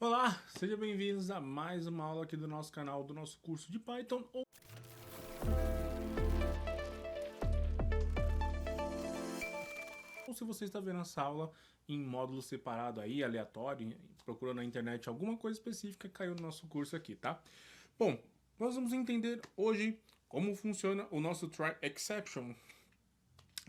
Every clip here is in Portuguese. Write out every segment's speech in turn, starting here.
Olá, sejam bem-vindos a mais uma aula aqui do nosso canal, do nosso curso de Python. Ou se você está vendo essa aula em módulo separado aí, aleatório, procurando na internet alguma coisa específica, caiu no nosso curso aqui, tá? Bom, nós vamos entender hoje como funciona o nosso try exception.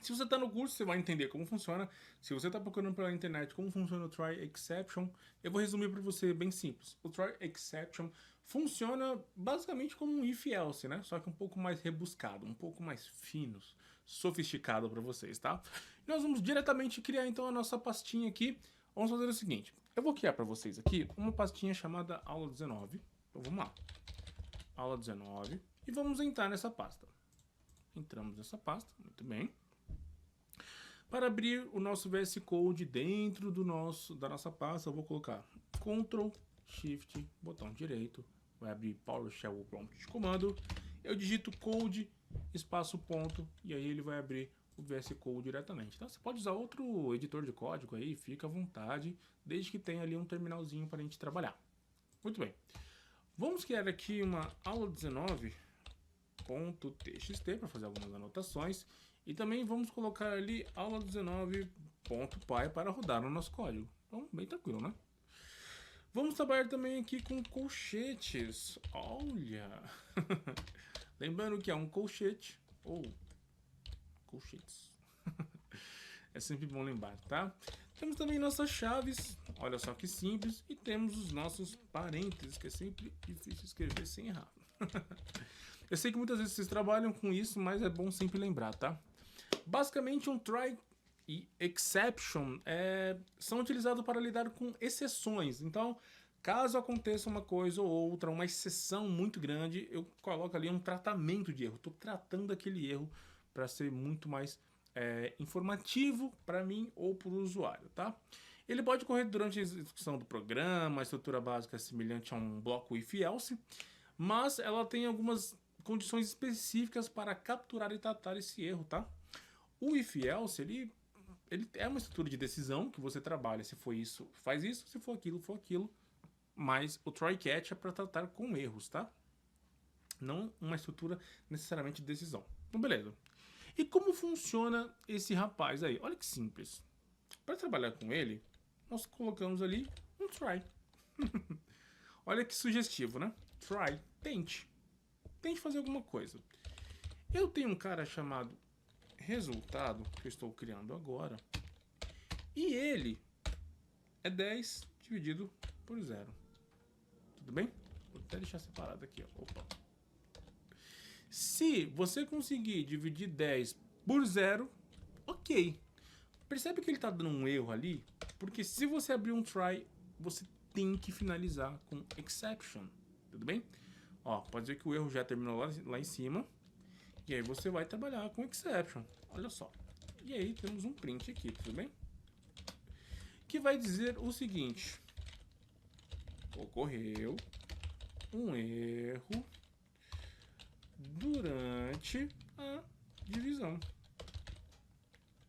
Se você está no curso, você vai entender como funciona. Se você está procurando pela internet como funciona o try exception, eu vou resumir para você bem simples. O try exception funciona basicamente como um if else, né? Só que um pouco mais rebuscado, um pouco mais fino, sofisticado para vocês, tá? E nós vamos diretamente criar então a nossa pastinha aqui. Vamos fazer o seguinte: eu vou criar para vocês aqui uma pastinha chamada aula 19. Então vamos lá. Aula 19 e vamos entrar nessa pasta. Entramos nessa pasta, muito bem. Para abrir o nosso VS Code dentro da nossa pasta, eu vou colocar Ctrl, Shift, botão direito, vai abrir PowerShell Prompt de comando, eu digito code, espaço ponto, e aí ele vai abrir o VS Code diretamente. Então você pode usar outro editor de código aí, fica à vontade, desde que tenha ali um terminalzinho para a gente trabalhar. Muito bem. Vamos criar aqui uma aula 19.txt para fazer algumas anotações. E também vamos colocar ali aula 19.py para rodar no nosso código. Então, bem tranquilo, né? Vamos trabalhar também aqui com colchetes. Olha! Lembrando que é um colchete ou colchetes. É sempre bom lembrar, tá? Temos também nossas chaves, olha só que simples. E temos os nossos parênteses, que é sempre difícil escrever sem errar. Eu sei que muitas vezes vocês trabalham com isso, mas é bom sempre lembrar, tá? Basicamente, um try e exception são utilizados para lidar com exceções. Então, caso aconteça uma coisa ou outra, uma exceção muito grande, eu coloco ali um tratamento de erro. Estou tratando aquele erro para ser muito mais informativo para mim ou para o usuário, tá? Ele pode ocorrer durante a execução do programa, a estrutura básica é semelhante a um bloco if-else, mas ela tem algumas condições específicas para capturar e tratar esse erro, tá? O if-else, ele é uma estrutura de decisão que você trabalha. Se for isso, faz isso. Se for aquilo. Mas o try-catch é para tratar com erros, tá? Não uma estrutura necessariamente de decisão. Então, beleza. E como funciona esse rapaz aí? Olha que simples. Para trabalhar com ele, nós colocamos ali um try. Olha que sugestivo, né? Try. Tente. Tente fazer alguma coisa. Eu tenho um cara chamado resultado que eu estou criando agora, e ele é 10 dividido por 0. Tudo bem? Vou até deixar separado aqui, ó. Opa. Se você conseguir dividir 10 por 0, ok. Percebe que ele está dando um erro ali? Porque se você abrir um try, você tem que finalizar com exception. Tudo bem? Ó, pode dizer que o erro já terminou lá em cima. E aí você vai trabalhar com exception, olha só. E aí temos um print aqui, tudo bem? Que vai dizer o seguinte: ocorreu um erro durante a divisão.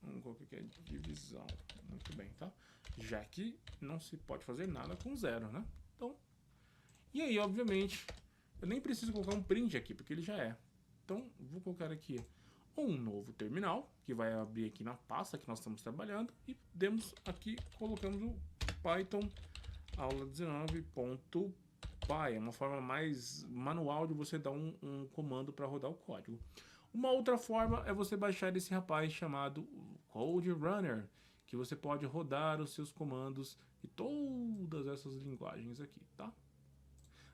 Vamos colocar aqui a divisão, muito bem, tá? Já que não se pode fazer nada com 0, né? Então, e aí, obviamente, eu nem preciso colocar um print aqui, porque ele já é. Então, vou colocar aqui um novo terminal, que vai abrir aqui na pasta que nós estamos trabalhando, e colocamos o Python aula 19.py, é uma forma mais manual de você dar um comando para rodar o código. Uma outra forma é você baixar esse rapaz chamado Code Runner, que você pode rodar os seus comandos e todas essas linguagens aqui, tá?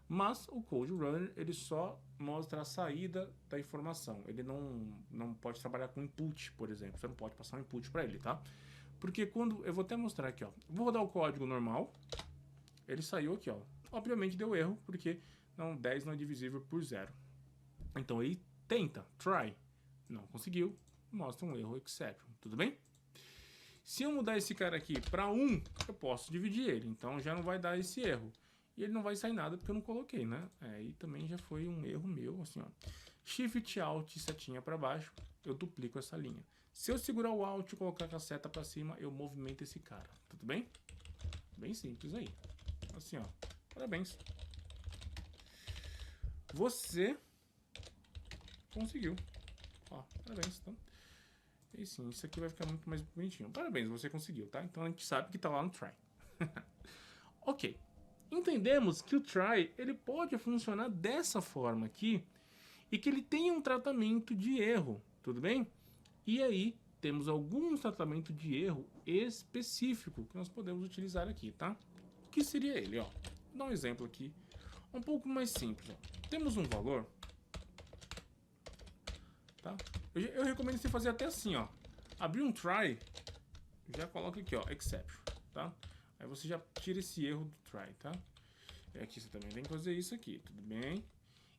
Mas o Code Runner, ele só mostra a saída da informação. Ele não pode trabalhar com input, por exemplo. Você não pode passar um input para ele, tá? Porque quando... Eu vou até mostrar aqui, ó. Vou rodar o código normal. Ele saiu aqui, ó. Obviamente deu erro, porque 10 não é divisível por 0. Então ele tenta, try. Não conseguiu, mostra um erro exception. Tudo bem? Se eu mudar esse cara aqui para 1, eu posso dividir ele. Então já não vai dar esse erro. E ele não vai sair nada porque eu não coloquei, né? Aí também já foi um erro meu, assim, ó. Shift, Alt, setinha para baixo, eu duplico essa linha. Se eu segurar o Alt e colocar a seta para cima, eu movimento esse cara. Tudo bem? Bem simples aí. Assim, ó. Parabéns. Você conseguiu. Ó, parabéns, tá? E sim, isso aqui vai ficar muito mais bonitinho. Parabéns, você conseguiu, tá? Então a gente sabe que tá lá no try. Ok. Entendemos que o try, ele pode funcionar dessa forma aqui e que ele tem um tratamento de erro, tudo bem? E aí, temos alguns tratamentos de erro específico que nós podemos utilizar aqui, tá? O que seria ele, ó? Vou dar um exemplo aqui, um pouco mais simples, ó. Temos um valor, tá? Eu recomendo você fazer até assim, ó. Abrir um try, já coloca aqui, ó, exception, tá? Aí você já tira esse erro do try, tá? E aqui você também tem que fazer isso aqui, tudo bem?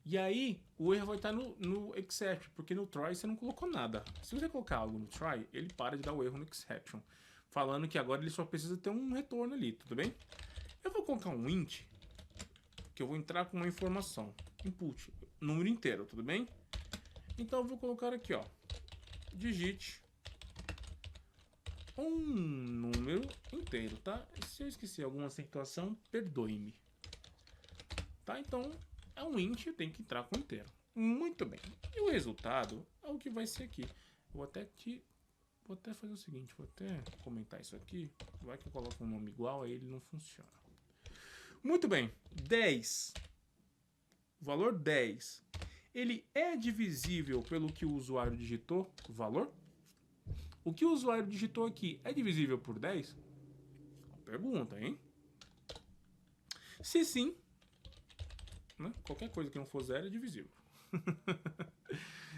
E aí, o erro vai estar no exception, porque no try você não colocou nada. Se você colocar algo no try, ele para de dar o erro no exception, falando que agora ele só precisa ter um retorno ali, tudo bem? Eu vou colocar um int, que eu vou entrar com uma informação, input, número inteiro, tudo bem? Então eu vou colocar aqui, ó, digite um número inteiro, tá? Se eu esqueci alguma acentuação, perdoe-me. Tá? Então, é um int, tem que entrar com inteiro. Muito bem. E o resultado é o que vai ser aqui. Vou até fazer o seguinte, vou até comentar isso aqui. Vai que eu coloco um nome igual, aí ele não funciona. Muito bem. 10. O valor 10. Ele é divisível pelo que o usuário digitou, o valor? O que o usuário digitou aqui é divisível por 10? Pergunta, hein? Se sim, né? Qualquer coisa que não for zero é divisível.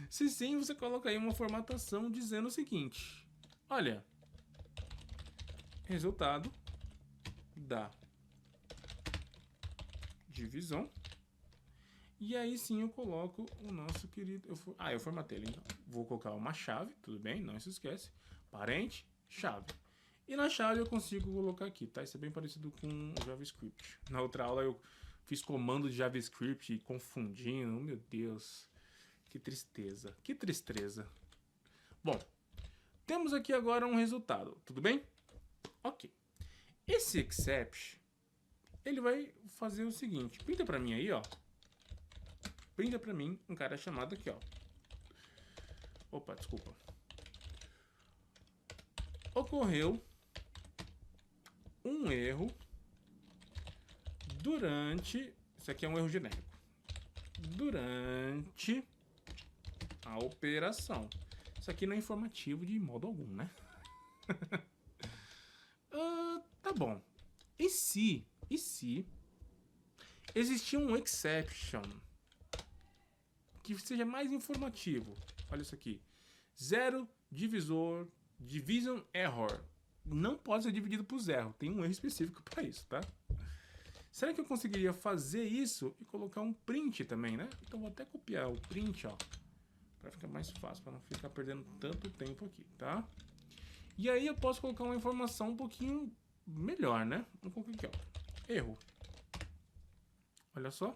Se sim, você coloca aí uma formatação dizendo o seguinte: olha, resultado da divisão. E aí sim eu coloco o nosso querido... eu formatei ele, então. Vou colocar uma chave, tudo bem? Não se esquece. Parente, chave. E na chave eu consigo colocar aqui, tá? Isso é bem parecido com o JavaScript. Na outra aula eu fiz comando de JavaScript confundindo. Oh, meu Deus. Que tristeza. Que tristeza. Bom, temos aqui agora um resultado, tudo bem? Ok. Esse except, ele vai fazer o seguinte. Printa pra mim aí, ó. Printa pra mim um cara chamado aqui, ó. Opa, desculpa. Ocorreu um erro durante... Isso aqui é um erro genérico. Durante a operação. Isso aqui não é informativo de modo algum, né? Tá bom. E se existir um exception que seja mais informativo? Olha isso aqui. Zero division error. Não pode ser dividido por zero. Tem um erro específico para isso, tá? Será que eu conseguiria fazer isso e colocar um print também, né? Então vou até copiar o print, ó, para ficar mais fácil, para não ficar perdendo tanto tempo aqui, tá? E aí eu posso colocar uma informação um pouquinho melhor, né? Vamos colocar aqui, ó. Erro. Olha só.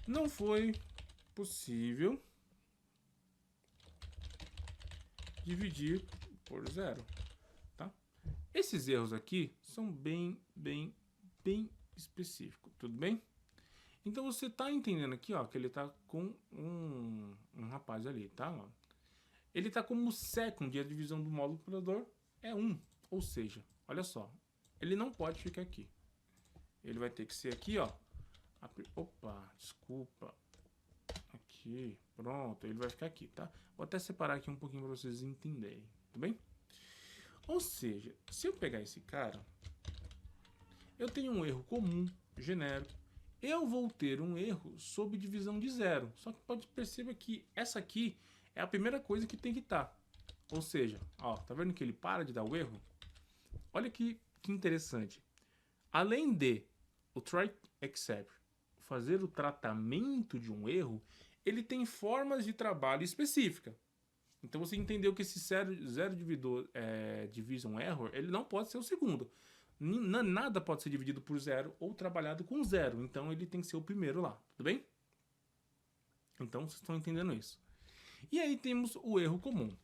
Não foi possível dividir por zero, tá? Esses erros aqui são bem específicos, tudo bem? Então você tá entendendo aqui, ó, que ele tá com um rapaz ali, tá? Ó. Ele tá como second, e a divisão do módulo operador é 1, ou seja, olha só, ele não pode ficar aqui. Ele vai ter que ser aqui, ó. Opa, desculpa. Aqui, pronto, ele vai ficar aqui, tá? Vou até separar aqui um pouquinho para vocês entenderem, tudo bem? Ou seja, se eu pegar esse cara, eu tenho um erro comum, genérico. Eu vou ter um erro sob divisão de zero. Só que pode perceber que essa aqui é a primeira coisa que tem que estar. Ou seja, ó, tá vendo que ele para de dar o erro? Olha que interessante. Além de o try except fazer o tratamento de um erro, ele tem formas de trabalho específica. Então você entendeu que esse zero division error, ele não pode ser o segundo. Nada pode ser dividido por zero ou trabalhado com zero. Então ele tem que ser o primeiro lá, tudo bem? Então vocês estão entendendo isso. E aí temos o erro comum.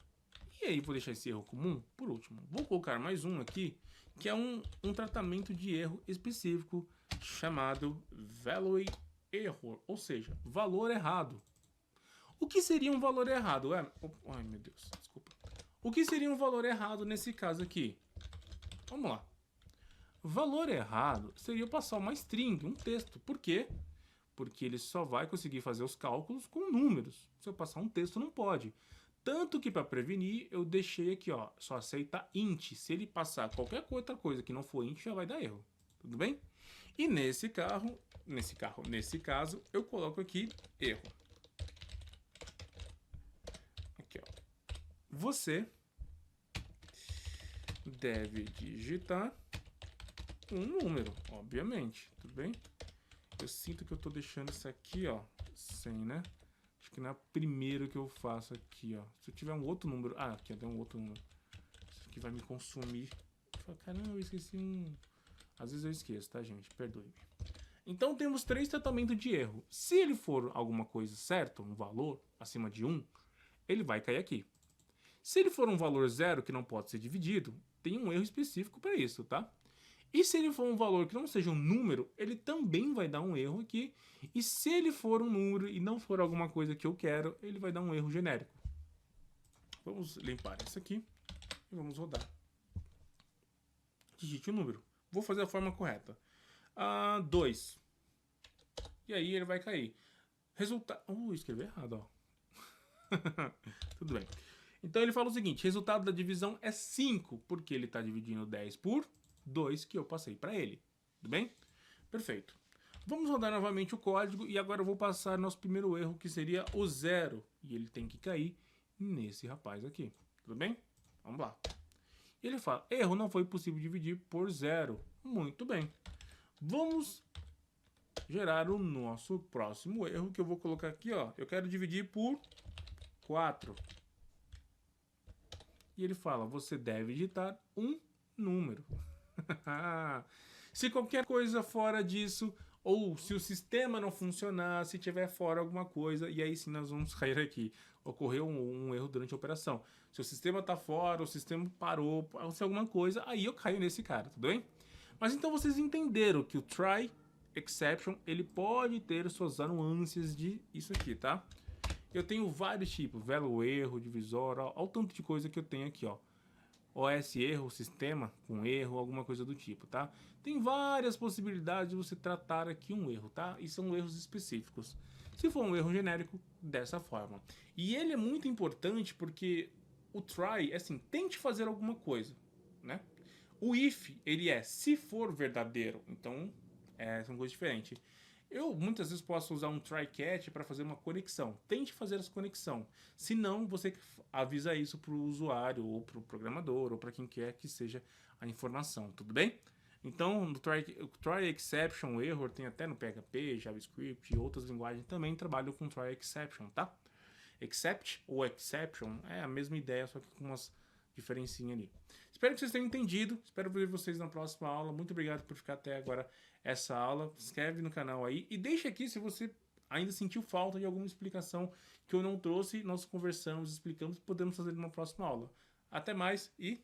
E aí vou deixar esse erro comum por último. Vou colocar mais um aqui, que é um tratamento de erro específico chamado value error, ou seja, valor errado. O que seria um valor errado? Ai, meu Deus, desculpa. O que seria um valor errado nesse caso aqui? Vamos lá. Valor errado seria eu passar uma string, um texto. Por quê? Porque ele só vai conseguir fazer os cálculos com números. Se eu passar um texto, não pode. Tanto que para prevenir, eu deixei aqui, ó, só aceita int. Se ele passar qualquer outra coisa que não for int, já vai dar erro. Tudo bem? E nesse caso, eu coloco aqui erro. Aqui, ó. Você deve digitar um número, obviamente, tudo bem? Eu sinto que eu tô deixando isso aqui, ó, sem, né? Acho que não é o primeiro que eu faço aqui, ó. Se eu tiver um outro número... Ah, aqui, tem um outro número. Isso aqui vai me consumir. Caramba, eu esqueci um... Às vezes eu esqueço, tá, gente? Perdoe-me. Então, temos 3 tratamentos de erro. Se ele for alguma coisa certa, um valor acima de 1, ele vai cair aqui. Se ele for um valor 0, que não pode ser dividido, tem um erro específico para isso, tá? E se ele for um valor que não seja um número, ele também vai dar um erro aqui. E se ele for um número e não for alguma coisa que eu quero, ele vai dar um erro genérico. Vamos limpar isso aqui e vamos rodar. Digite o número. Vou fazer a forma correta. 2. E aí ele vai cair. Resultado... escrevi errado, ó. Tudo bem. Então ele fala o seguinte, resultado da divisão é 5, porque ele está dividindo 10 por 2 que eu passei para ele. Tudo bem? Perfeito. Vamos rodar novamente o código e agora eu vou passar nosso primeiro erro, que seria o 0. E ele tem que cair nesse rapaz aqui. Tudo bem? Vamos lá. E ele fala, erro, não foi possível dividir por 0. Muito bem. Vamos gerar o nosso próximo erro, que eu vou colocar aqui, ó. Eu quero dividir por 4. E ele fala, você deve digitar um número. Se qualquer coisa fora disso, ou se o sistema não funcionar, se tiver fora alguma coisa, e aí sim nós vamos cair aqui. Ocorreu um erro durante a operação. Se o sistema está fora, o sistema parou, se alguma coisa, aí eu caio nesse cara, tudo bem? Mas então vocês entenderam que o try exception, ele pode ter suas nuances de isso aqui, tá? Eu tenho vários tipos, value erro, divisor, olha o tanto de coisa que eu tenho aqui, ó. OS erro, sistema com erro, alguma coisa do tipo, tá? Tem várias possibilidades de você tratar aqui um erro, tá? E são erros específicos. Se for um erro genérico, dessa forma. E ele é muito importante porque o try é assim, tente fazer alguma coisa, né? O if, ele é se for verdadeiro, então são coisas diferentes. Eu muitas vezes posso usar um try catch para fazer uma conexão. Tente fazer essa conexão. Se não, você avisa isso para o usuário, ou para o programador, ou para quem quer que seja a informação, tudo bem? Então, no try exception error tem até no PHP, JavaScript e outras linguagens também trabalham com try exception, tá? Except ou exception é a mesma ideia, só que com umas diferencinhas ali. Espero que vocês tenham entendido. Espero ver vocês na próxima aula. Muito obrigado por ficar até agora essa aula. Se inscreve no canal aí e deixa aqui se você ainda sentiu falta de alguma explicação que eu não trouxe. Nós conversamos, explicamos, podemos fazer numa próxima aula. Até mais e